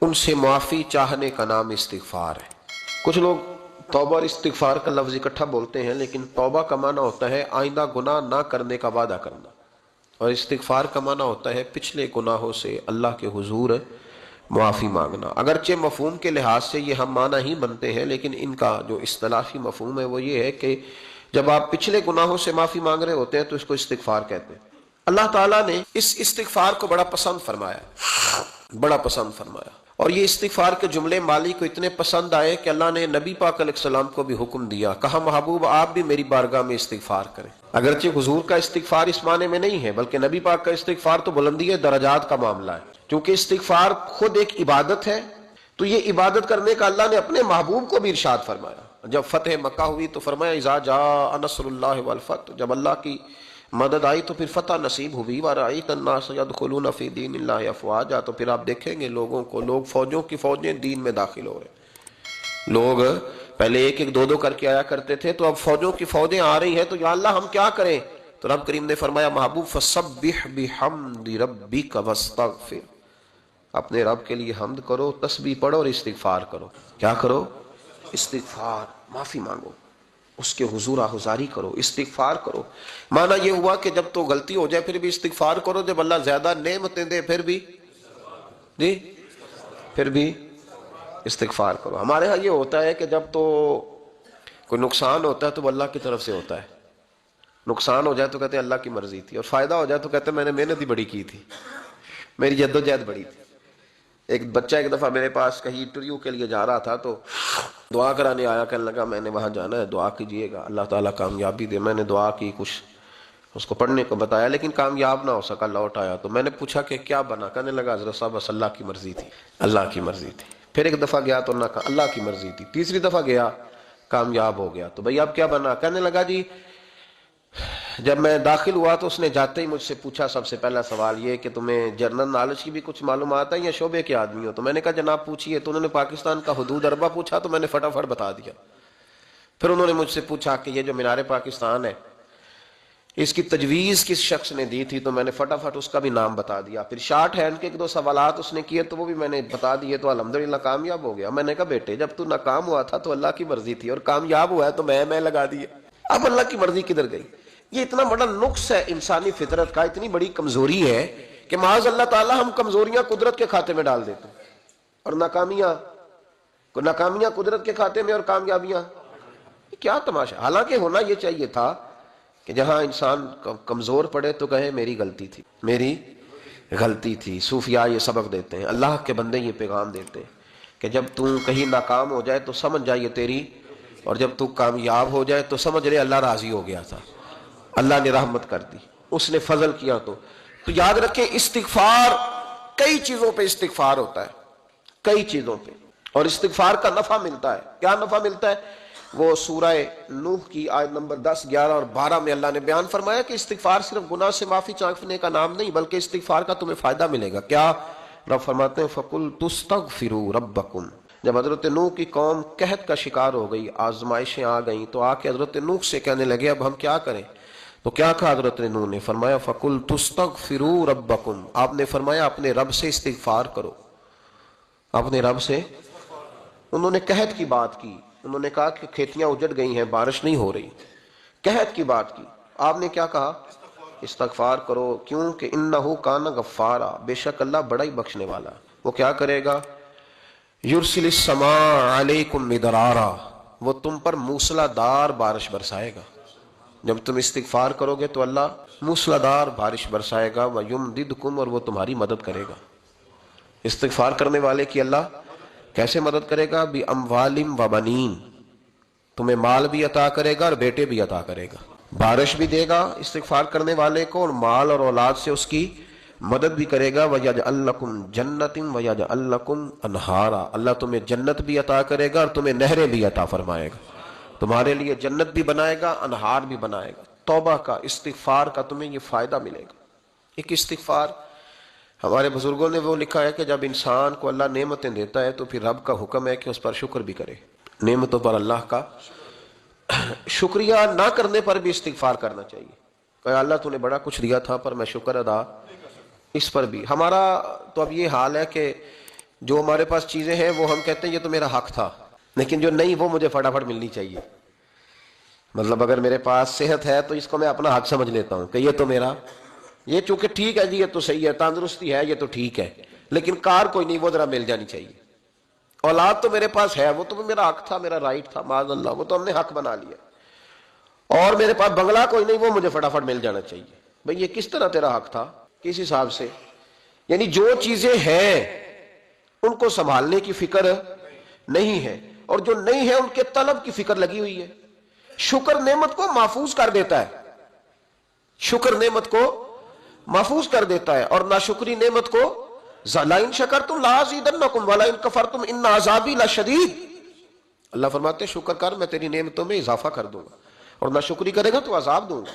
ان سے معافی چاہنے کا نام استغفار ہے۔ کچھ لوگ توبہ اور استغفار کا لفظ اکٹھا بولتے ہیں، لیکن توبہ کا معنی ہوتا ہے آئندہ گناہ نہ کرنے کا وعدہ کرنا، اور استغفار کا معنی ہوتا ہے پچھلے گناہوں سے اللہ کے حضور معافی مانگنا۔ اگرچہ مفہوم کے لحاظ سے یہ ہم معنی ہی بنتے ہیں، لیکن ان کا جو اصطلاحی مفہوم ہے وہ یہ ہے کہ جب آپ پچھلے گناہوں سے معافی مانگ رہے ہوتے ہیں تو اس کو استغفار کہتے ہیں۔ اللہ تعالیٰ نے اس استغفار کو بڑا پسند فرمایا، بڑا پسند فرمایا، اور یہ استغفار کے جملے مالی کو اتنے پسند آئے کہ اللہ نے نبی پاک علیہ السلام کو بھی حکم دیا، کہا محبوب آپ بھی میری بارگاہ میں استغفار کریں۔ اگرچہ حضور کا استغفار اس معنی میں نہیں ہے، بلکہ نبی پاک کا استغفار تو بلندی درجات کا معاملہ ہے، کیونکہ استغفار خود ایک عبادت ہے، تو یہ عبادت کرنے کا اللہ نے اپنے محبوب کو بھی ارشاد فرمایا۔ جب فتح مکہ ہوئی تو فرمایا اذا جاء نصر اللہ والفتح، جب اللہ کی مدد آئی تو پھر فتح نصیب ہوئی، وَرَأَيْتَ النَّاسَ يَدْخُلُونَ فِي دِينِ اللَّهِ أَفْوَاجًا، تو پھر آپ دیکھیں گے لوگوں کو، لوگ فوجوں کی فوجیں دین میں داخل ہو رہے ہیں۔ لوگ پہلے ایک ایک دو دو کر کے آیا کرتے تھے، تو اب فوجوں کی فوجیں آ رہی ہیں، تو یا اللہ ہم کیا کریں؟ تو رب کریم نے فرمایا محبوب فَسَبِّحْ بِحَمْدِ رَبِّكَ وَاسْتَغْفِرْ، اپنے رب کے لیے حمد کرو، تسبیح پڑھو اور استغفار کرو۔ کیا کرو؟ استغفار، معافی مانگو، اس کے حضور آہذاری کرو، استغفار کرو۔ معنی یہ ہوا کہ جب تو غلطی ہو جائے پھر بھی استغفار کرو، جب اللہ زیادہ نعمتیں دے پھر بھی استغفار کرو۔ ہمارے ہاں یہ ہوتا ہے کہ جب تو کوئی نقصان ہوتا ہے تو وہ اللہ کی طرف سے ہوتا ہے، نقصان ہو جائے تو کہتے ہیں اللہ کی مرضی تھی، اور فائدہ ہو جائے تو کہتے ہیں میں نے محنت ہی بڑی کی تھی، میری جدوجہد بڑی تھی۔ ایک بچہ ایک دفعہ میرے پاس کہیں انٹرویو کے لیے جا رہا تھا، تو دعا کرانے آیا، کہنے لگا میں نے وہاں جانا ہے، دعا کیجئے گا اللہ تعالیٰ کامیابی دے۔ میں نے دعا کی، کچھ اس کو پڑھنے کو بتایا، لیکن کامیاب نہ ہو سکا، لوٹ آیا۔ تو میں نے پوچھا کہ کیا بنا؟ کہنے لگا حضرت صاحب بس اللہ کی مرضی تھی، اللہ کی مرضی تھی۔ پھر ایک دفعہ گیا تو اللہ کی مرضی تھی، تیسری دفعہ گیا کامیاب ہو گیا۔ تو بھئی اب کیا بنا؟ کہنے لگا جی جب میں داخل ہوا تو اس نے جاتے ہی مجھ سے پوچھا سب سے پہلا سوال یہ کہ تمہیں جنرل نالج کی بھی کچھ معلومات ہے یا شعبے کے آدمی ہو؟ تو میں نے کہا جناب پوچھیے۔ تو انہوں نے پاکستان کا حدود اربہ پوچھا تو میں نے فٹافٹ بتا دیا۔ پھر انہوں نے مجھ سے پوچھا کہ یہ جو مینار پاکستان ہے اس کی تجویز کس شخص نے دی تھی؟ تو میں نے فٹافٹ اس کا بھی نام بتا دیا۔ پھر شارٹ ہینڈ کے ایک دو سوالات اس نے کیے تو وہ بھی میں نے بتا دیے، تو الحمدللہ کامیاب ہو گیا۔ میں نے کہا بیٹے جب تو ناکام ہوا تھا تو اللہ کی مرضی تھی، اور کامیاب ہوا ہے تو میں لگا دیے، اب اللہ کی مرضی کدھر گئی؟ یہ اتنا بڑا نقص ہے انسانی فطرت کا، اتنی بڑی کمزوری ہے کہ معاذ اللہ تعالی ہم کمزوریاں قدرت کے کھاتے میں ڈال دیتے ہیں، اور ناکامیاں قدرت کے کھاتے میں، اور کامیابیاں کیا تماشا۔ حالانکہ ہونا یہ چاہیے تھا کہ جہاں انسان کمزور پڑے تو کہے میری غلطی تھی، میری غلطی تھی۔ صوفیاء یہ سبق دیتے ہیں، اللہ کے بندے یہ پیغام دیتے ہیں کہ جب تو کہیں ناکام ہو جائے تو سمجھ جائے یہ تیری، اور جب تو کامیاب ہو جائے تو سمجھ لے اللہ راضی ہو گیا تھا، اللہ نے رحمت کر دی، اس نے فضل کیا۔ تو یاد رکھیں استغفار، کئی چیزوں پہ استغفار ہوتا ہے، کئی چیزوں پہ، اور استغفار کا نفع ملتا ہے۔ کیا نفع ملتا ہے؟ وہ سورہ نوح کی آیت نمبر 10، 11 اور 12 میں اللہ نے بیان فرمایا کہ استغفار صرف گناہ سے معافی چاہنے کا نام نہیں، بلکہ استغفار کا تمہیں فائدہ ملے گا۔ کیا؟ رب فرماتے ہیں فَقُلْتُ اسْتَغْفِرُوا رَبَّكُمْ، جب حضرت نوح کی قوم قحط کا شکار ہو گئی، آزمائشیں آ گئیں، تو آ کے حضرت نوح سے کہنے لگے اب ہم کیا کریں؟ تو کیا کہا حضرت نوح نے؟ فرمایا فَقُلْتُ اسْتَغْفِرُوا رَبَّكُمْ، آپ نے فرمایا اپنے رب سے استغفار کرو، اپنے رب سے۔ انہوں نے قحط کی بات کی، انہوں نے کہا کہ کھیتیاں اجڑ گئی ہیں، بارش نہیں ہو رہی، قحط کی بات کی۔ آپ نے کیا کہا؟ استغفار کرو، کیوں کہ انہو کان غفارا، بے شک اللہ بڑا ہی بخشنے والا، وہ کیا کرے گا؟ یرسل السماء علیکم مدرارا، وہ تم پر موسلا دار بارش برسائے گا۔ جب تم استغفار کرو گے تو اللہ موسلا دار بارش برسائے گا، وَيُمْدِدْكُمْ، اور وہ تمہاری مدد کرے گا۔ استغفار کرنے والے کی اللہ کیسے مدد کرے گا؟ بِأَمْوَالٍ وَبَنِينَ، تمہیں مال بھی عطا کرے گا اور بیٹے بھی عطا کرے گا، بارش بھی دے گا استغفار کرنے والے کو، اور مال اور اولاد سے اس کی مدد بھی کرے گا۔ وَيَجْعَلْ لَكُمْ جَنَّةٍ وَيَجْعَلْ لَكُمْ أَنْهَارًا، اللہ تمہیں جنت بھی عطا کرے گا اور تمہیں نہریں بھی عطا فرمائے گا، تمہارے لیے جنت بھی بنائے گا، انہار بھی بنائے گا۔ توبہ کا، استغفار کا تمہیں یہ فائدہ ملے گا۔ ایک استغفار، ہمارے بزرگوں نے وہ لکھا ہے کہ جب انسان کو اللہ نعمتیں دیتا ہے تو پھر رب کا حکم ہے کہ اس پر شکر بھی کرے، نعمتوں پر اللہ کا شکریہ نہ کرنے پر بھی استغفار کرنا چاہیے کہ اللہ تو نے بڑا کچھ دیا تھا پر میں شکر ادا اس پر بھی۔ ہمارا تو اب یہ حال ہے کہ جو ہمارے پاس چیزیں ہیں وہ ہم کہتے ہیں یہ تو میرا حق تھا، لیکن جو نہیں وہ مجھے فٹافٹ ملنی چاہیے. مطلب اگر میرے پاس صحت ہے تو اس کو میں اپنا حق سمجھ لیتا ہوں کہ یہ تو میرا، یہ چونکہ ٹھیک ہے جی، یہ تو صحیح ہے، تندرستی ہے یہ تو ٹھیک ہے، لیکن کار کوئی نہیں، وہ ذرا مل جانی چاہیے. اولاد تو میرے پاس ہے، وہ تو میرا حق تھا، میرا رائٹ تھا، معاذ اللہ وہ تو ہم نے حق بنا لیا. اور میرے پاس بنگلہ کوئی نہیں، وہ مجھے فٹافٹ مل جانا چاہیے. بھئی یہ کس طرح تیرا حق تھا، کس حساب سے؟ یعنی جو چیزیں ہیں ان کو سنبھالنے کی فکر نہیں ہے، اور جو نہیں ہے ان کے طلب کی فکر لگی ہوئی ہے. شکر نعمت کو محفوظ کر دیتا ہے، شکر نعمت کو محفوظ کر دیتا ہے، اور ناشکری نعمت کو لَئِن شَكَرْتُمْ لَأَزِيدَنَّكُمْ وَلَئِن كَفَرْتُمْ إِنَّ عَذَابِي لَشَدِيدٌ. اللہ فرماتے ہیں شکر کر، میں تیری نعمتوں میں اضافہ کر دوں گا، اور ناشکری کرے گا تو عذاب دوں گا.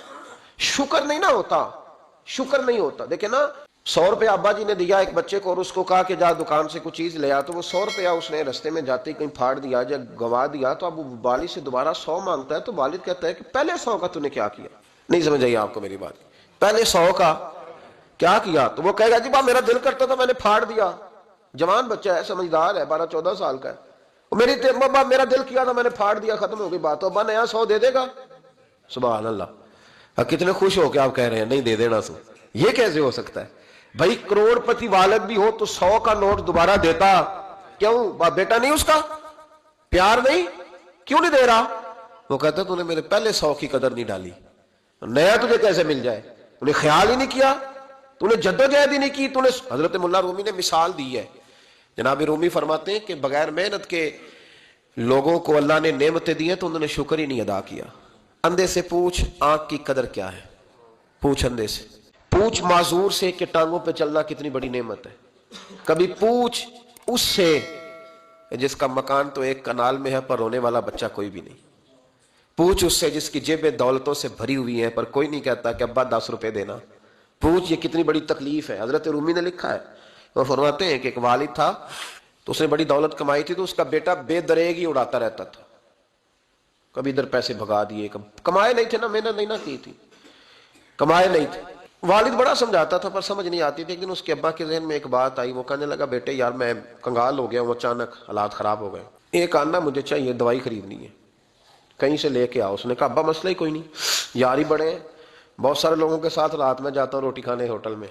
شکر نہیں نہ ہوتا، شکر نہیں ہوتا. دیکھیں نا، 100 روپے ابا جی نے دیا ایک بچے کو، اور اس کو کہا کہ جا دکان سے کچھ چیز لے آ، تو وہ 100 روپیہ اس نے رستے میں جاتے کہیں پھاڑ دیا، جب گوا دیا تو اب وہ والد سے دوبارہ 100 مانگتا ہے. تو والد کہتا ہے کہ پہلے 100 کا تو نے کیا کیا؟ نہیں سمجھ آئی آپ کو میری بات؟ پہلے 100 کا کیا کیا؟ تو وہ کہے گا جی با میرا دل کرتا تھا میں نے پھاڑ دیا. جوان بچہ ہے، سمجھدار ہے، 12-14 سال کا ہے. میرا دل کیا تھا میں نے پھاڑ دیا، ختم ہو گئی بات. تو ابا نیا 100 دے دے گا؟ سبحان اللہ. کتنے خوش ہو کے آپ کہہ رہے ہیں نہیں دے دینا سو. یہ کیسے ہو سکتا ہے بھائی؟ کروڑ پتی والد بھی ہو تو 100 کا نوٹ دوبارہ دیتا کیوں؟ بیٹا نہیں اس کا پیار نہیں، کیوں نہیں دے رہا؟ وہ کہتا تو نے میرے پہلے 100 کی قدر نہیں ڈالی، نیا تجھے کیسے مل جائے؟ تو نے خیال ہی نہیں کیا، تو نے جدوجہد ہی نہیں کی. تو نے حضرت مولا رومی نے مثال دی ہے. جناب رومی فرماتے ہیں کہ بغیر محنت کے لوگوں کو اللہ نے نعمتیں دی ہیں تو انہوں نے شکر ہی نہیں ادا کیا. اندھے سے پوچھ آنکھ کی قدر کیا ہے، پوچھ اندھے سے، پوچھ معذور سے کہ ٹانگوں پہ چلنا کتنی بڑی نعمت ہے. کبھی پوچھ اس سے جس کا مکان تو ایک کنال میں ہے پر رونے والا بچہ کوئی بھی نہیں. پوچھ اس سے جس کی جیبیں دولتوں سے بھری ہوئی ہیں پر کوئی نہیں کہتا کہ ابا 10 روپے دینا. پوچھ یہ کتنی بڑی تکلیف ہے. حضرت رومی نے لکھا ہے، وہ فرماتے ہیں کہ ایک والد تھا تو اس نے بڑی دولت کمائی تھی، تو اس کا بیٹا بے دریغ ہی اڑاتا رہتا تھا. کبھی ادھر پیسے بھگا دیے، کمائے نہیں تھے نا، محنت نہیں نہ کی تھی، کمائے نہیں تھے. والد بڑا سمجھاتا تھا پر سمجھ نہیں آتی تھی. ایک دن اس کے ابا کے ذہن میں ایک بات آئی، وہ کہنے لگا بیٹے یار میں کنگال ہو گیا ہوں، اچانک حالات خراب ہو گئے، ایک آنا مجھے چاہیے، دوائی خریدنی ہے، کہیں سے لے کے آؤ. اس نے کہا ابا مسئلہ ہی کوئی نہیں، یار ہی بڑے ہیں، بہت سارے لوگوں کے ساتھ رات میں جاتا ہوں روٹی کھانے ہوٹل میں،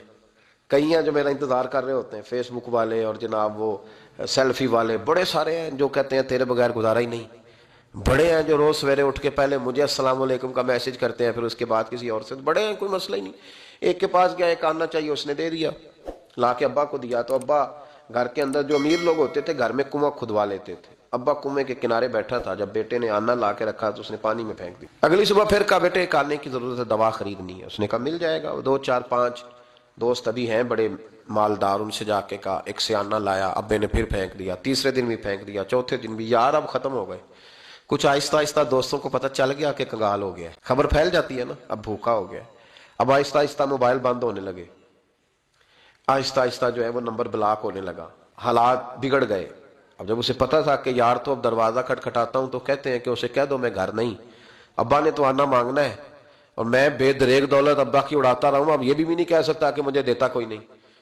کئی ہیں جو میرا انتظار کر رہے ہوتے ہیں، فیس بک والے اور جناب وہ سیلفی والے بڑے سارے ہیں جو کہتے ہیں تیرے بغیر گزارا ہی نہیں. بڑے ہیں جو روز سویرے اٹھ کے پہلے مجھے السلام علیکم کا میسج کرتے ہیں، پھر اس کے بعد کسی اور سے. بڑے ہیں، کوئی مسئلہ ہی نہیں. ایک کے پاس گیا، ایک آنا چاہیے، اس نے دے دیا، لا کے ابا کو دیا. تو ابا گھر کے اندر جو امیر لوگ ہوتے تھے گھر میں کنواں کھدوا لیتے تھے. ابا کنویں کے کنارے بیٹھا تھا، جب بیٹے نے آنا لا کے رکھا تو اس نے پانی میں پھینک دی. اگلی صبح پھر کہا بیٹے ایک آنے کی ضرورت ہے، دوا خریدنی ہے. اس نے کہا مل جائے گا. 2-4-5 دوست ابھی ہیں بڑے مالدار، ان سے جا کے کہا، ایک سے آنا لایا، ابے نے پھر پھینک دیا، تیسرے دن بھی پھینک دیا، چوتھے دن بھی. یار اب ختم ہو گئے. کچھ آہستہ آہستہ دوستوں کو پتہ چل گیا کہ کنگال ہو گیا، خبر پھیل جاتی ہے نا، اب بھوکا ہو گیا. اب آہستہ آہستہ موبائل بند ہونے لگے، آہستہ آہستہ جو ہے وہ نمبر بلاک ہونے لگا، حالات بگڑ گئے. اب جب اسے پتا تھا کہ یار تو اب دروازہ کھٹکھٹاتا ہوں تو کہتے ہیں کہ اسے کہہ دو میں گھر نہیں، ابا نے تو آنا مانگنا ہے اور میں بے دریغ دولت ابا کی اڑاتا رہا ہوں، اب یہ بھی نہیں کہہ سکتا کہ مجھے دیتا کوئی نہیں.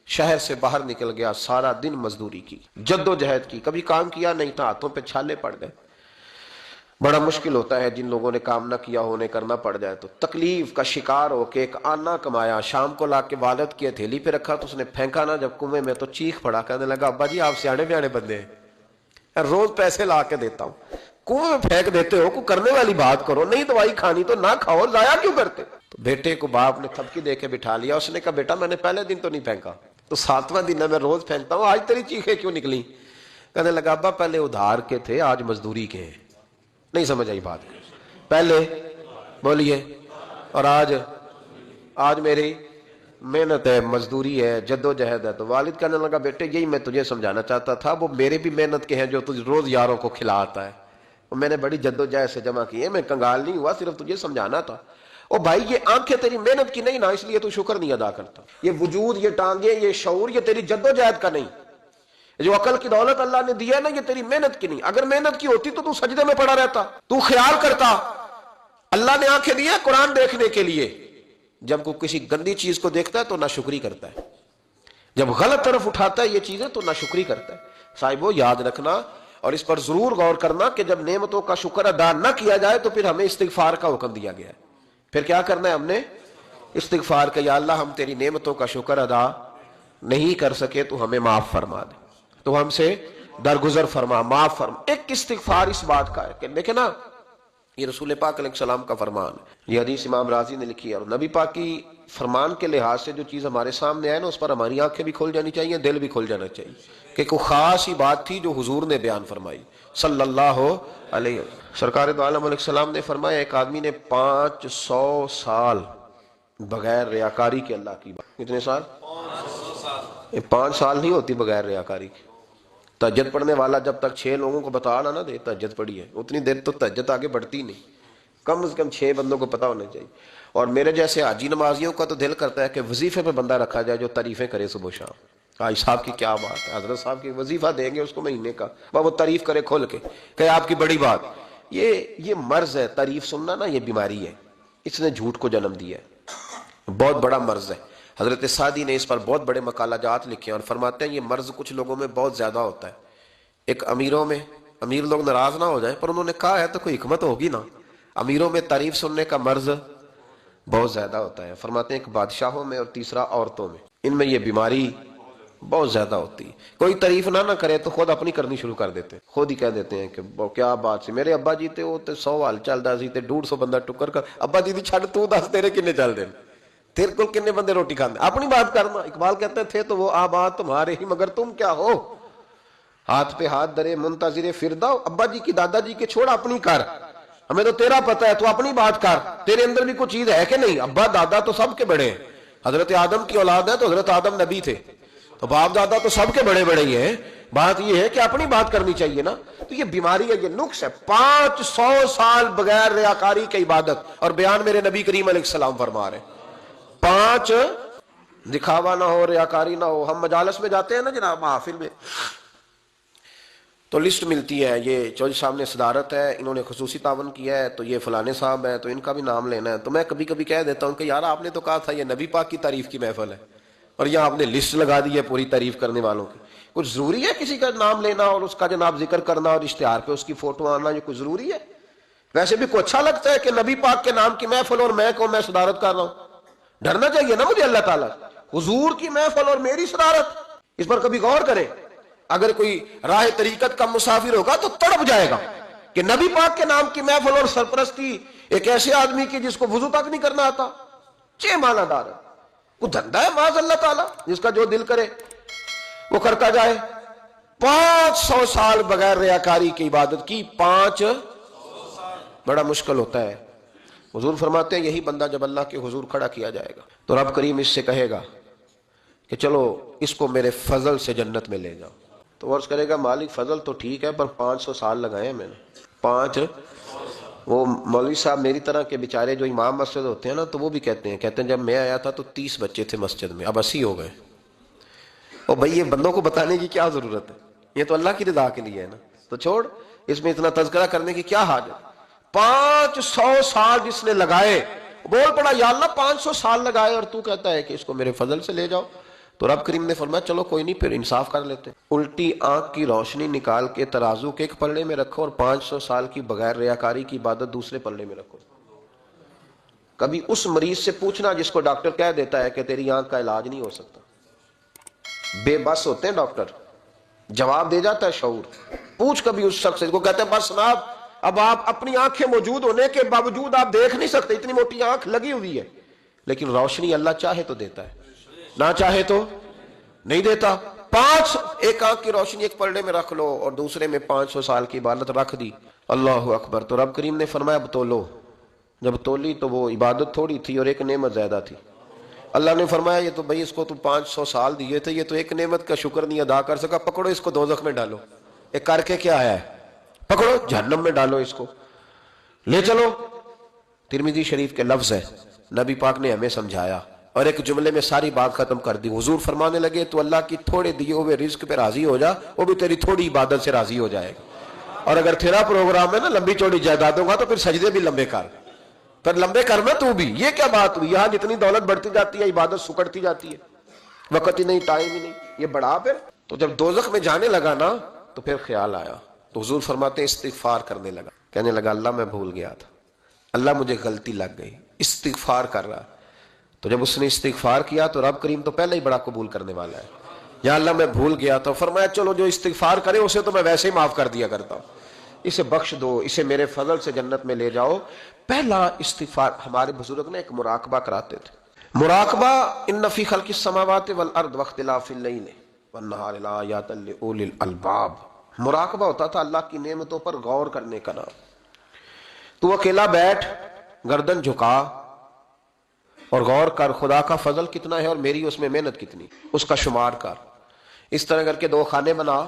شہر سے باہر نکل گیا، سارا دن مزدوری کی، جد و جہد کی، کبھی کام کیا نہیں تھا، ہاتھوں پہ چھالے پڑ گئے. بڑا مشکل ہوتا ہے جن لوگوں نے کام نہ کیا ہونے کرنا پڑ جائے تو. تکلیف کا شکار ہو کے ایک آنا کمایا، شام کو لا کے والد کی ہتھیلی پہ رکھا تو اس نے پھینکا نا جب کنویں میں تو چیخ پڑا، کہنے لگا ابا جی آپ سیانے بیانے بندے ہیں، روز پیسے لا کے دیتا ہوں، کنویں میں پھینک دیتے ہو، کوئی کرنے والی بات کرو، نہیں دوائی کھانی تو نہ کھاؤ، ضائع کیوں کرتے؟ تو بیٹے کو باپ نے تھپکی دے کے بٹھا لیا. اس نے کہا بیٹا میں نے پہلے دن تو نہیں پھینکا، تو 7واں دن ہے، میں روز پھینکتا ہوں، آج تیری چیخیں کیوں نکلی؟ کہنے لگا ابا پہلے ادھار کے تھے آج مزدوری کے ہیں. نہیں سمجھ آئی بات؟ پہلے بولیے، اور آج میری محنت ہے، مزدوری ہے، جد و جہد ہے. تو والد کہنے لگا بیٹے یہی میں تجھے سمجھانا چاہتا تھا، وہ میرے بھی محنت کے ہیں جو تجھ روز یاروں کو کھلاتا ہے، اور میں نے بڑی جد و جہد سے جمع کی ہے، میں کنگال نہیں ہوا، صرف تجھے سمجھانا تھا. اور بھائی یہ آنکھیں تیری محنت کی نہیں نا، اس لیے تو شکر نہیں ادا کرتا. یہ وجود، یہ ٹانگیں، یہ شعور، یہ تیری جد و جہد کا نہیں. جو عقل کی دولت اللہ نے دیا نا، یہ تیری محنت کی نہیں. اگر محنت کی ہوتی تو سجدے میں پڑا رہتا، تو خیال کرتا. اللہ نے آنکھیں دی ہیں قرآن دیکھنے کے لیے، جب کوئی کسی گندی چیز کو دیکھتا ہے تو ناشکری کرتا ہے، جب غلط طرف اٹھاتا ہے یہ چیزیں تو ناشکری کرتا ہے. صاحبو یاد رکھنا اور اس پر ضرور غور کرنا کہ جب نعمتوں کا شکر ادا نہ کیا جائے تو پھر ہمیں استغفار کا حکم دیا گیا ہے. پھر کیا کرنا ہے ہم نے؟ استغفار کا. یا اللہ ہم تیری نعمتوں کا شکر ادا نہیں کر سکے تو ہمیں معاف فرما دے, تو ہم سے درگزر فرما, معاف فرما. ایک استغفار اس بات کا ہے کہ دیکھیں نا, یہ رسول پاک علیہ السلام کا فرمان ہے. یہ حدیث امام راضی نے لکھی ہے, اور نبی پاک کی فرمان کے لحاظ سے جو چیز ہمارے سامنے آئے نا اس پر ہماری آنکھیں بھی کھل جانی چاہیے, دل بھی کھل جانا چاہیے کہ کوئی خاص ہی بات تھی جو حضور نے بیان فرمائی صلی اللہ علیہ وسلم. سرکار دو عالم علیہ السلام نے فرمایا ایک آدمی نے 500 سال بغیر ریاکاری کے اللہ کی بات. کتنے سال؟ 5 سال نہیں ہوتی بغیر ریاکاری کی. تہجد پڑھنے والا جب تک 6 لوگوں کو بتا نہ دے تہجد پڑھی ہے, اتنی دیر تو تہجد آگے بڑھتی نہیں. کم از کم 6 بندوں کو پتا ہونا چاہیے. اور میرے جیسے حاجی نمازیوں کا تو دل کرتا ہے کہ وظیفے پہ بندہ رکھا جائے جو تعریفیں کرے صبح و شام. حاج صاحب کی کیا بات ہے, حضرت صاحب کی وظیفہ دیں گے اس کو مہینے کا, وہ تعریف کرے کھول کے کہ آپ کی بڑی بات. یہ مرض ہے, تعریف سننا نا یہ بیماری ہے, اس نے جھوٹ کو جنم دیا ہے, بہت بڑا مرض ہے. حضرت سعدی نے اس پر بہت بڑے مقالہ جات لکھے ہیں اور فرماتے ہیں یہ مرض کچھ لوگوں میں بہت زیادہ ہوتا ہے. ایک امیروں میں, امیر لوگ ناراض نہ ہو جائیں پر انہوں نے کہا ہے تو کوئی حکمت ہوگی نا, امیروں میں تعریف سننے کا مرض بہت زیادہ ہوتا ہے. فرماتے ہیں ایک بادشاہوں میں اور تیسرا عورتوں میں, ان میں یہ بیماری بہت زیادہ ہوتی ہے. کوئی تعریف نہ کرے تو خود اپنی کرنی شروع کر دیتے, خود ہی کہہ دیتے ہیں کہ کیا بات سی, میرے ابا جی تے وہ تے 100 حال چلدا سی تے 150 بندہ ٹکر کر, ابا جی دی چھڈ تو دس تیرے کنے چل دے, تیرے کول کنے بندے روٹی کھاندے, اپنی بات کرنا. اقبال کہتے تھے تو وہ آباد تمہارے ہی مگر تم کیا ہو, ہاتھ پہ ہاتھ درے منتظر فردا, ابا جی کی دادا جی کے چھوڑ اپنی کر, ہمیں تو تیرا پتہ ہے تو اپنی بات کر, تیرے اندر بھی کوئی چیز ہے کہ نہیں. ابا دادا تو سب کے بڑے ہیں, حضرت آدم کی اولاد ہے تو حضرت آدم نبی تھے, تو باپ دادا تو سب کے بڑے بڑے ہی ہیں. بات یہ ہے کہ اپنی بات کرنی چاہیے نا. تو یہ بیماری ہے, یہ نقص ہے. 500 سال بغیر ریاکاری کی عبادت, اور بیان میرے نبی کریم علیہ السلام فرما رہے ہیں 5 دکھاوا نہ ہو, ریاکاری نہ ہو. ہم مجالس میں جاتے ہیں نا جناب, محافل میں, تو لسٹ ملتی ہے, یہ چودھری صاحب نے صدارت ہے, انہوں نے خصوصی تعاون کیا ہے, تو یہ فلانے صاحب ہے تو ان کا بھی نام لینا ہے. تو میں کبھی کبھی کہہ دیتا ہوں کہ یار آپ نے تو کہا تھا یہ نبی پاک کی تعریف کی محفل ہے, اور یہاں آپ نے لسٹ لگا دی ہے پوری تعریف کرنے والوں کی. کچھ ضروری ہے کسی کا نام لینا اور اس کا جناب ذکر کرنا اور اشتہار پہ اس کی فوٹو آنا, یہ کچھ ضروری ہے؟ ویسے بھی کوئی اچھا لگتا ہے کہ نبی پاک کے نام کی محفل اور میں صدارت کر رہا ہوں؟ ڈرنا چاہیے نا مجھے اللہ تعالیٰ. حضور کی محفل اور میری صدارت, اس پر کبھی غور کریں. اگر کوئی راہ طریقت کا مسافر ہوگا تو تڑپ جائے گا کہ نبی پاک کے نام کی محفل اور سرپرستی ایک ایسے آدمی کی جس کو وضو تک نہیں کرنا آتا. چھ معنی دار ہے, وہ دھندا ہے معاذ اللہ تعالیٰ, جس کا جو دل کرے وہ کرتا جائے. 500 سال بغیر ریاکاری کی عبادت کی, 500 بڑا مشکل ہوتا ہے. حضور فرماتے ہیں یہی بندہ جب اللہ کے حضور کھڑا کیا جائے گا تو رب کریم اس سے کہے گا کہ چلو اس کو میرے فضل سے جنت میں لے جاؤ. تو عرض کرے گا مالک فضل تو ٹھیک ہے پر 500 سال لگائے ہیں میں نے. 5 وہ مولوی صاحب میری طرح کے بیچارے جو امام مسجد ہوتے ہیں نا, تو وہ بھی کہتے ہیں جب میں آیا تھا تو 30 بچے تھے مسجد میں, اب 80 ہو گئے. اور بھائی یہ بندوں کو بتانے کی کیا ضرورت ہے, یہ تو اللہ کی رضا کے لیے ہے نا, تو چھوڑ اس میں اتنا تذکرہ کرنے کی کیا حاجت. 500 سال جس نے لگائے, بول پڑا یا اللہ 500 سال لگائے اور تو کہتا ہے کہ اس کو میرے فضل سے لے جاؤ. تو رب کریم نے فرمایا چلو کوئی نہیں, پھر انصاف کر لیتے. الٹی آنکھ کی روشنی نکال کے ترازو کے ایک پلڑے میں رکھو اور 500 سال کی بغیر ریاکاری کی عبادت دوسرے پلڑے میں رکھو. کبھی اس مریض سے پوچھنا جس کو ڈاکٹر کہہ دیتا ہے کہ تیری آنکھ کا علاج نہیں ہو سکتا. بے بس ہوتے ہیں ڈاکٹر, جواب دے جاتا ہے شعور. پوچھ کبھی اس شخص کو, کہتے ہیں بس جناب اب آپ اپنی آنکھیں موجود ہونے کے باوجود آپ دیکھ نہیں سکتے, اتنی موٹی آنکھ لگی ہوئی ہے, لیکن روشنی اللہ چاہے تو دیتا ہے, نہ چاہے تو نہیں دیتا. 5 ایک آنکھ کی روشنی ایک پلڑے میں رکھ لو اور دوسرے میں 500 سال کی عبادت رکھ دی. اللہ اکبر. تو رب کریم نے فرمایا اب تولو. جب تولی تو وہ عبادت تھوڑی تھی اور ایک نعمت زیادہ تھی. اللہ نے فرمایا یہ تو بھائی اس کو تو 500 سال دیے تھے, یہ تو ایک نعمت کا شکر نہیں ادا کر سکا, پکڑو اس کو دوزخ میں ڈالو. ایک کر کے کیا آیا ہے, پکڑو جہنم میں ڈالو, اس کو لے چلو. ترمذی شریف کے لفظ ہے, نبی پاک نے ہمیں سمجھایا اور ایک جملے میں ساری بات ختم کر دی. حضور فرمانے لگے تو اللہ کی تھوڑے دیے ہوئے رزق پہ راضی ہو جا, وہ بھی تیری تھوڑی عبادت سے راضی ہو جائے گا. اور اگر تیرا پروگرام ہے نا لمبی چوڑی جائیدادوں کا, تو پھر سجدے بھی لمبے کر, پھر لمبے کرنا تو بھی. یہ کیا بات ہوئی, یہاں جتنی دولت بڑھتی جاتی ہے عبادت سکڑتی جاتی ہے, وقت ہی نہیں, ٹائم ہی نہیں, یہ بڑھا پھر تو جب دوزخ میں جانے لگا نا تو پھر خیال آیا، تو حضور فرماتے ہیں استغفار کرنے لگا، کہنے لگا اللہ میں بھول گیا تھا، اللہ مجھے غلطی لگ گئی، استغفار کر رہا۔ تو جب اس نے استغفار کیا تو رب کریم تو پہلے ہی بڑا قبول کرنے والا ہے، یا اللہ میں بھول گیا تھا، فرمایا چلو جو استغفار کرے اسے تو میں ویسے ہی معاف کر دیا کرتا ہوں، اسے بخش دو، اسے میرے فضل سے جنت میں لے جاؤ۔ پہلا استغفار ہمارے بزرگ نے ایک مراقبہ کراتے تھے، مراقبہ ان فی خلق السماوات والارض واختلاف اللیل والنہار لآیات لأولی الالباب، مراقبہ ہوتا تھا اللہ کی نعمتوں پر غور کرنے کا نام۔ تو اکیلا بیٹھ، گردن جھکا اور غور کر خدا کا فضل کتنا ہے اور میری اس میں محنت کتنی، اس کا شمار کر۔ اس طرح کر کے دو خانے بنا،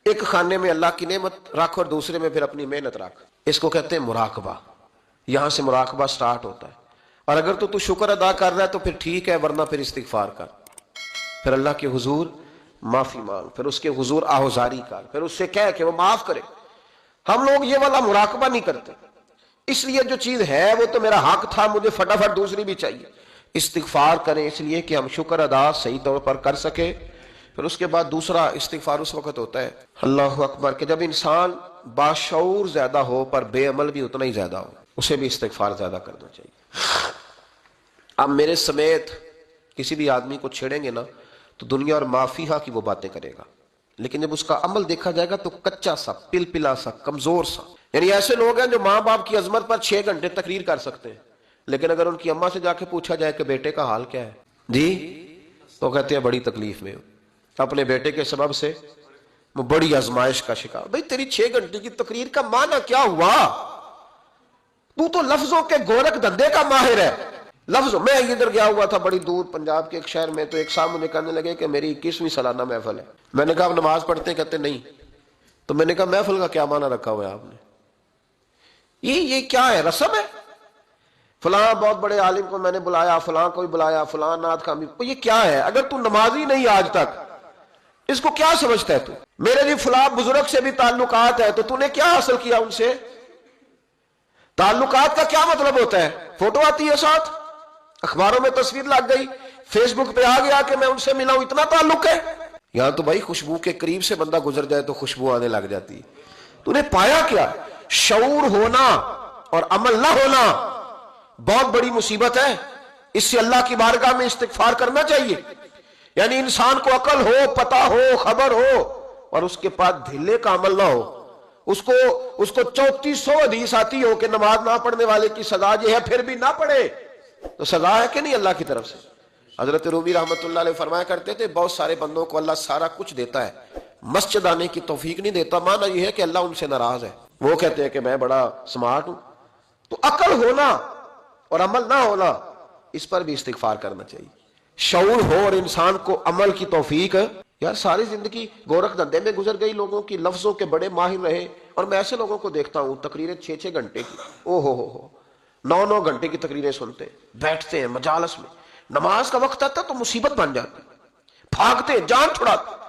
ایک خانے میں اللہ کی نعمت رکھ اور دوسرے میں پھر اپنی محنت رکھ، اس کو کہتے ہیں مراقبہ۔ یہاں سے مراقبہ سٹارٹ ہوتا ہے، اور اگر تو شکر ادا کر رہا ہے تو پھر ٹھیک ہے، ورنہ پھر استغفار کر، پھر اللہ کے حضور معافی مانگ، پھر اس کے حضور آہوزاری کر، پھر اس سے کہہ کہ وہ معاف کرے۔ ہم لوگ یہ والا مراقبہ نہیں کرتے، اس لیے جو چیز ہے وہ تو میرا حق تھا، مجھے فٹافٹ دوسری بھی چاہیے۔ استغفار کریں اس لیے کہ ہم شکر ادا صحیح طور پر کر سکے۔ پھر اس کے بعد دوسرا استغفار اس وقت ہوتا ہے اللہ اکبر کہ جب انسان باشعور زیادہ ہو پر بے عمل بھی اتنا ہی زیادہ ہو، اسے بھی استغفار زیادہ کرنا چاہیے۔ اب میرے سمیت کسی بھی آدمی کو چھیڑیں گے نا تو دنیا اور مافیہا کی وہ باتیں کرے گا، لیکن جب اس کا عمل دیکھا جائے گا تو کچا سا، پل پلا سا، کمزور سا۔ یعنی ایسے لوگ ہیں جو ماں باپ کی عظمت پر 6 گھنٹے تقریر کر سکتے ہیں، لیکن اگر ان کی اماں سے جا کے پوچھا جائے کہ بیٹے کا حال کیا ہے جی، تو کہتے ہیں بڑی تکلیف میں ہو، اپنے بیٹے کے سبب سے وہ بڑی آزمائش کا شکار۔ بھئی تیری 6 گھنٹے کی تقریر کا معنی کیا ہوا؟ تو لفظوں کے گورکھ دھندے کا ماہر ہے۔ لفظ، میں ادھر گیا ہوا تھا بڑی دور پنجاب کے ایک شہر میں، تو ایک صاحب مجھے کہنے لگے کہ میری 21ویں سالانہ محفل ہے۔ میں نے کہا آپ نماز پڑھتے ہیں؟ کہتے نہیں۔ تو میں نے کہا محفل کا کیا معنی رکھا ہوا ہے آپ نے؟ یہ کیا ہے، رسم ہے؟ فلاں بہت بڑے عالم کو میں نے بلایا، فلاں کو بھی بلایا، فلاں نعت خامی، یہ کیا ہے؟ اگر تو نمازی نہیں آج تک، اس کو کیا سمجھتا ہے تو؟ میرے بھی فلاں بزرگ سے بھی تعلقات ہے، تو نے کیا حاصل کیا ان سے؟ تعلقات کا کیا مطلب ہوتا ہے؟ فوٹو آتی ہے ساتھ، اخباروں میں تصویر لگ گئی، فیس بک پہ آ گیا کہ میں ان سے ملا ہوں، اتنا تعلق ہے؟ یہاں تو بھائی خوشبو کے قریب سے بندہ گزر جائے تو خوشبو آنے لگ جاتی ہے۔ تو نے پایا کیا؟ شعور ہونا اور عمل نہ ہونا بہت بڑی مصیبت ہے۔ اس سے اللہ کی بارگاہ میں استغفار کرنا چاہیے۔ یعنی انسان کو عقل ہو، پتہ ہو، خبر ہو، اور اس کے پاس دھلے کا عمل نہ ہو، اس کو 3400 حدیث آتی ہو کہ نماز نہ پڑھنے والے کی سزا یہ ہے، پھر بھی نہ پڑھے، تو سزا ہے کہ نہیں اللہ کی طرف سے؟ حضرت رومی رحمۃ اللہ علیہ فرمایا کرتے تھے بہت سارے بندوں کو اللہ سارا کچھ دیتا ہے، مسجد آنے کی توفیق نہیں دیتا، معنی یہ ہے کہ اللہ ان سے ناراض ہے۔ وہ کہتے ہیں کہ میں بڑا سمارٹ ہوں۔ تو عقل ہونا اور عمل نہ ہونا، اس پر بھی استغفار کرنا چاہیے۔ شعور ہو اور انسان کو عمل کی توفیق۔ یار ساری زندگی گورکھ دھندے میں گزر گئی لوگوں کی، لفظوں کے بڑے ماہر رہے، اور میں ایسے لوگوں کو دیکھتا ہوں تقریریں 6 گھنٹے کی، او ہو 9 گھنٹے کی تقریریں سنتے بیٹھتے ہیں مجالس میں، نماز کا وقت آتا تو مصیبت بن جاتی، بھاگتے جان چھڑاتے،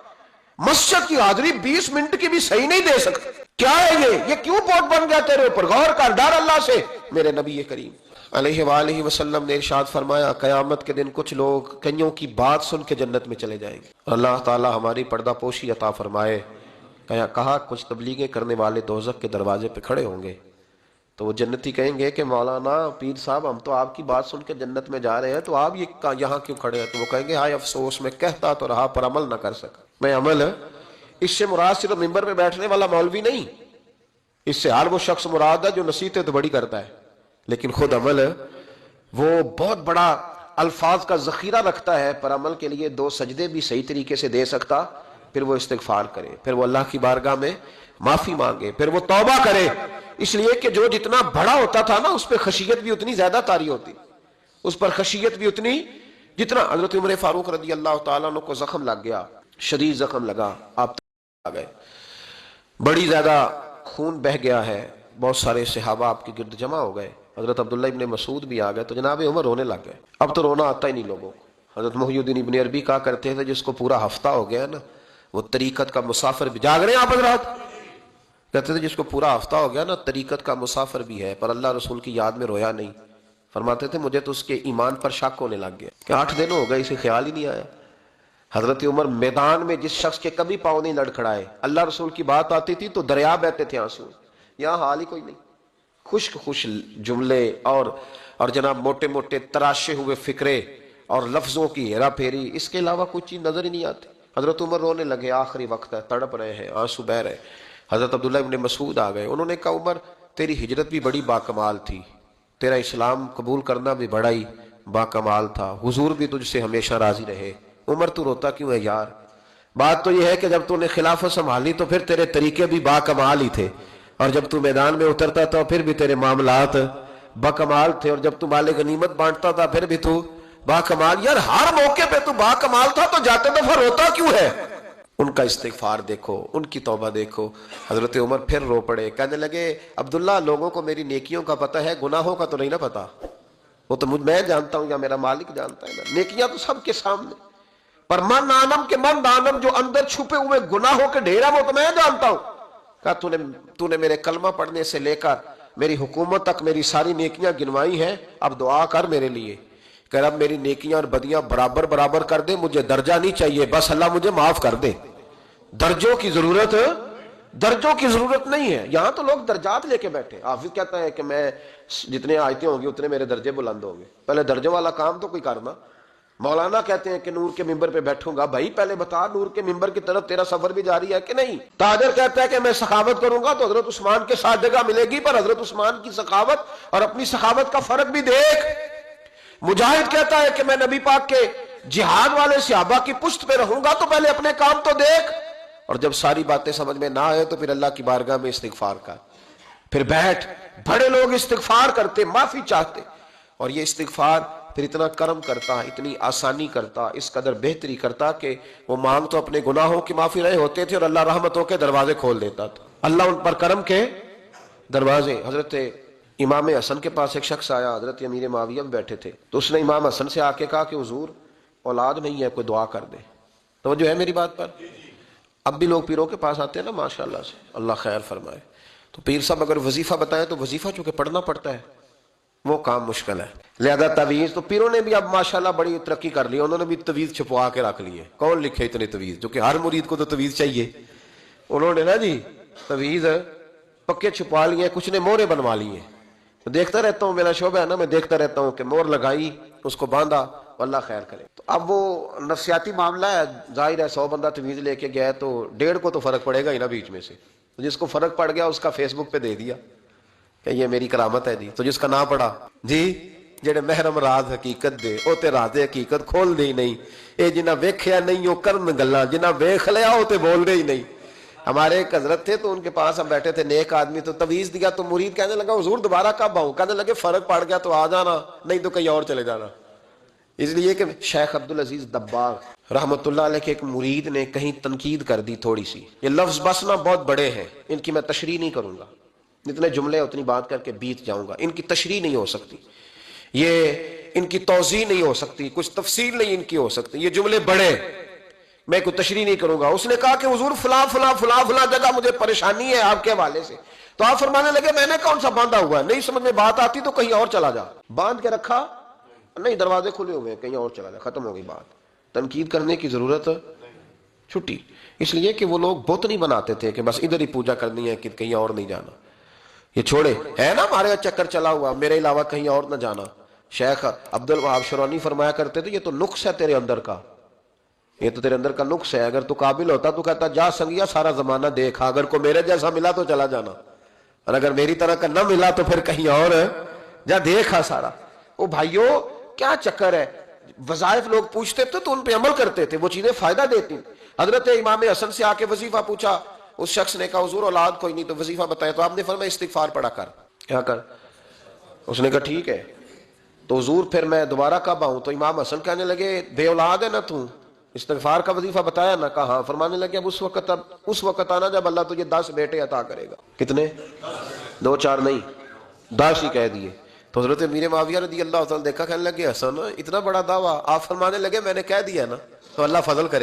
مسجد کی حاضری 20 منٹ کی بھی صحیح نہیں دے سکتے۔ کیا ہے یہ کیوں بہت بن گیا تیرے اوپر؟ غور کر، ڈر اللہ سے۔ میرے نبی کریم علیہ وآلہ وسلم نے ارشاد فرمایا قیامت کے دن کچھ لوگ کئیوں کی بات سن کے جنت میں چلے جائیں گے۔ اللہ تعالی ہماری پردہ پوشی عطا فرمائے۔ کہا کچھ تبلیغیں کرنے والے دوزخ کے دروازے پہ کھڑے ہوں گے تو وہ جنتی کہیں گے کہ مولانا پیر صاحب ہم تو آپ کی بات سن کے جنت میں جا رہے ہیں، تو آپ یہ یہاں کیوں کھڑے ہیں؟ تو وہ کہیں گے ہائے افسوس، میں کہتا تو رہا پر عمل نہ کر سکا۔ میں عمل، اس سے مراد صرف ممبر پہ بیٹھنے والا مولوی نہیں، اس سے ہر وہ شخص مراد ہے جو نصیحتیں تو بڑی کرتا ہے لیکن خود عمل وہ بہت بڑا الفاظ کا ذخیرہ رکھتا ہے، پر عمل کے لیے 2 سجدے بھی صحیح طریقے سے دے سکتا، پھر وہ استغفار کرے، پھر وہ اللہ کی بارگاہ میں معافی مانگے، پھر وہ توبہ کرے۔ اس لیے کہ جو جتنا بڑا ہوتا تھا نا اس پہ خشیت بھی اتنی زیادہ طاری ہوتی، اس پر خشیت بھی اتنی، جتنا حضرت عمر فاروق رضی اللہ تعالیٰ عنہ کو زخم لگ گیا، شدید زخم لگا، آپ آ گئے، بڑی زیادہ خون بہ گیا ہے، بہت سارے صحابہ آپ کے گرد جمع ہو گئے، حضرت عبداللہ ابن مسعود بھی آ گئے، تو جناب عمر رونے لگ گئے۔ اب تو رونا آتا ہی نہیں لوگوں کو۔ حضرت محی الدین ابن عربی کہا کرتے تھے جس کو پورا ہفتہ ہو گیا نا وہ طریقت کا مسافر بھی، جاگ رہے ہیں آپ حضرات؟ کہتے تھے جس کو پورا ہفتہ ہو گیا نا طریقت کا مسافر بھی ہے، پر اللہ رسول کی یاد میں رویا نہیں۔ فرماتے تھے مجھے تو اس کے ایمان پر شک ہونے لگ گیا کہ 8 دن ہو گئے اسے خیال ہی نہیں آیا۔ حضرت عمر میدان میں جس شخص کے کبھی پاؤں نہیں لڑکھڑائے، اللہ رسول کی بات آتی تھی تو دریا بہتے تھے آنسو، یہاں حال ہی کوئی نہیں، خشک خشک جملے اور جناب موٹے موٹے تراشے ہوئے فکرے اور لفظوں کی ہیرا پھیری، اس کے علاوہ کوئی چیز نظر ہی نہیں آتی۔ حضرت عمر رونے لگے، آخری وقت ہے، تڑپ رہے ہیں، آنسو بہ رہے۔ حضرت عبداللہ ابن مسعود آ گئے، انہوں نے کہا عمر تیری ہجرت بھی بڑی باکمال تھی، تیرا اسلام قبول کرنا بھی بڑا ہی باکمال تھا، حضور بھی تجھ سے ہمیشہ راضی رہے، عمر تو روتا کیوں ہے یار؟ بات تو یہ ہے کہ جب تو نے خلافت سنبھالی تو پھر تیرے طریقے بھی باکمال ہی تھے، اور جب تو میدان میں اترتا تھا پھر بھی تیرے معاملات باکمال تھے، اور جب تو مال غنیمت بانٹتا تھا پھر بھی تو باکمال۔ یار ہر موقع پہ تو باکمال تھا تو جاتے دفعہ روتا کیوں ہے؟ ان کا استغفار دیکھو، ان کی توبہ دیکھو۔ حضرت عمر پھر رو پڑے، کہنے لگے عبداللہ لوگوں کو میری نیکیوں کا پتہ ہے، گناہوں کا تو نہیں نا پتہ، وہ تو میں جانتا ہوں یا میرا مالک جانتا ہے نا، نیکیاں تو سب کے سامنے، پر من آنم کے من دانم جو اندر چھپے ہوئے گناہوں کے ڈھیر ہیں وہ تو میں جانتا ہوں۔ کہا تو نے میرے کلمہ پڑھنے سے لے کر میری حکومت تک میری ساری نیکیاں گنوائی ہیں، اب دعا کر میرے لیے کہ رب میری نیکیاں اور بدیاں برابر برابر کر دے، مجھے درجہ نہیں چاہیے، بس اللہ مجھے معاف کر دے۔ درجوں کی ضرورت نہیں ہے، یہاں تو لوگ درجات لے کے بیٹھے۔ حافظ کہتا ہے کہ میں جتنے آیتیں ہوں گی اتنے میرے درجے بلند ہوں گے، پہلے درجوں والا کام تو کوئی کرنا۔ مولانا کہتے ہیں کہ نور کے ممبر پہ بیٹھوں گا، بھائی پہلے بتا نور کے ممبر کی طرف تیرا سفر بھی جاری ہے کہ نہیں؟ تاجر کہتا ہے کہ میں سخاوت کروں گا تو حضرت عثمان کے ساتھ جگہ ملے گی، پر حضرت عثمان کی سخاوت اور اپنی سخاوت کا فرق بھی دیکھ۔ مجاہد کہتا ہے کہ میں نبی پاک کے جہاد والے صحابہ کی پشت پہ رہوں گا تو پہلے اپنے کام تو دیکھ، اور جب ساری باتیں سمجھ میں نہ آئے تو پھر اللہ کی بارگاہ میں استغفار کر، پھر بیٹھ۔ بڑے لوگ استغفار کرتے، معافی چاہتے، اور یہ استغفار پھر اتنا کرم کرتا، اتنی آسانی کرتا، اس قدر بہتری کرتا کہ وہ مانگ تو اپنے گناہوں کی معافی رہے ہوتے تھے اور اللہ رحمتوں کے دروازے کھول دیتا تھا، اللہ ان پر کرم کے دروازے۔ حضرت امام حسن کے پاس ایک شخص آیا، حضرت امیر معاویہ بھی بیٹھے تھے، تو اس نے امام حسن سے آ کے کہا کہ حضور اولاد نہیں ہے، کوئی دعا کر دے۔ توجہ ہے میری بات پر؟ اب بھی لوگ پیروں کے پاس آتے ہیں نا ماشاءاللہ سے، اللہ خیر فرمائے، تو پیر صاحب اگر وظیفہ بتائیں تو وظیفہ چونکہ پڑھنا پڑتا ہے وہ کام مشکل ہے، لہذا تعویذ تو پیروں نے بھی اب ماشاءاللہ بڑی ترقی کر لی، انہوں نے بھی تعویذ چھپوا کے رکھ لیے۔ کون لکھے اتنے تعویذ؟ جو کہ ہر مرید کو تو تعویذ چاہیے، انہوں نے نا جی تعویذ پکے چھپوا لیے، کچھ نے مورے بنوا لیے۔ دیکھتا رہتا ہوں، میرا شعبہ ہے نا، میں دیکھتا رہتا ہوں کہ مور لگائی، اس کو باندھا، اللہ خیر کرے۔ تو اب وہ نفسیاتی معاملہ ہے، ظاہر ہے 100 بندہ تعویذ لے کے گیا ہے تو 1.5 کو تو فرق پڑے گا ہی نا بیچ میں سے، تو جس کو فرق پڑ گیا اس کا فیس بک پہ دے دیا کہ یہ میری کرامت ہے جی، تو جس کا نہ پڑا جی جڑے محرم راز حقیقت دے او تے راز حقیقت کھول دے ہی نہیں، اے جنہ ویکھیا نہیں او کرن گلاں، جنہ ویکھ لیا او تے بول دے ہی نہیں۔ ہمارے ایک حضرت تھے تو ان کے پاس ہم بیٹھے تھے، نیک آدمی، تو تعویذ دیا تو مرید کہنے لگا حضور دوبارہ کب آؤں؟ کہنے لگے فرق پڑ گیا تو آ جانا، نہیں تو کہیں اور چلے جانا۔ اس لیے کہ شیخ عبدالعزیز دباغ رحمۃ اللہ علیہ کے ایک مرید نے کہیں تنقید کر دی تھوڑی سی، یہ لفظ بس نا بہت بڑے ہیں، ان کی میں تشریح نہیں کروں گا، جتنے جملے اتنی بات کر کے بیت جاؤں گا، ان کی تشریح نہیں ہو سکتی، یہ ان کی توضیح نہیں ہو سکتی، کچھ تفصیل نہیں ان کی ہو سکتی، یہ جملے بڑے، میں کوئی تشریح نہیں کروں گا۔ اس نے کہا کہ حضور فلاں فلاں فلاں فلاں جگہ مجھے پریشانی ہے آپ کے حوالے سے، تو آپ فرمانے لگے میں نے کون سا باندھا ہوا ہے، نہیں سمجھ میں بات آتی تو کہیں اور چلا جا، باندھ کے رکھا نہیں، دروازے کھلے ہوئے ہیں، کہیں اور چلا جا، ختم ہو گئی بات، تنقید کرنے کی ضرورت چھٹی۔ اس لیے کہ وہ لوگ بت نہیں بناتے تھے کہ بس ادھر ہی پوجا کرنی ہے کہ کہیں اور نہیں جانا، یہ چھوڑے ہے نا ہمارے چکر چلا ہوا، میرے علاوہ کہیں اور نہ جانا۔ شیخ عبد الوہاب شرونی فرمایا کرتے تھے یہ تو نقص ہے تیرے اندر کا، یہ تو تیرے اندر کا نقص ہے، اگر تو قابل ہوتا تو کہتا جا سنگیا سارا زمانہ دیکھا، اگر کو میرے جیسا ملا تو چلا جانا، اور اگر میری طرح کا نہ ملا تو پھر کہیں اور جا دیکھا سارا۔ او بھائیو کیا چکر ہے، وظائف لوگ پوچھتے تھے تو ان پہ عمل کرتے تھے، وہ چیزیں فائدہ دیتی۔ حضرت امام حسن سے آ کے وظیفہ پوچھا، اس شخص نے کہا حضور اولاد کوئی نہیں تو وظیفہ بتایا، تو آپ نے فرمایا استغفار پڑھا کر، کیا کر؟ اس نے کہا ٹھیک ہے، تو حضور پھر میں دوبارہ کب آؤں؟ تو امام حسن کہنے لگے بے اولاد ہے نا تو، استغفار کا وظیفہ بتایا نا؟ کہا ہاں۔ فرمانے لگے اب اس وقت آنا جب اللہ تجھے 10 بیٹے عطا کرے گا۔ کتنے؟ 2 4 نہیں، 10 ہی کہہ دیے۔ تو حضرت امیر معاویہ رضی اللہ تعالیٰ دیکھا، کہنے لگے حسن اتنا بڑا دعویٰ؟ آپ فرمانے لگے میں نے کہہ دیا نا، تو اللہ فضل کرے۔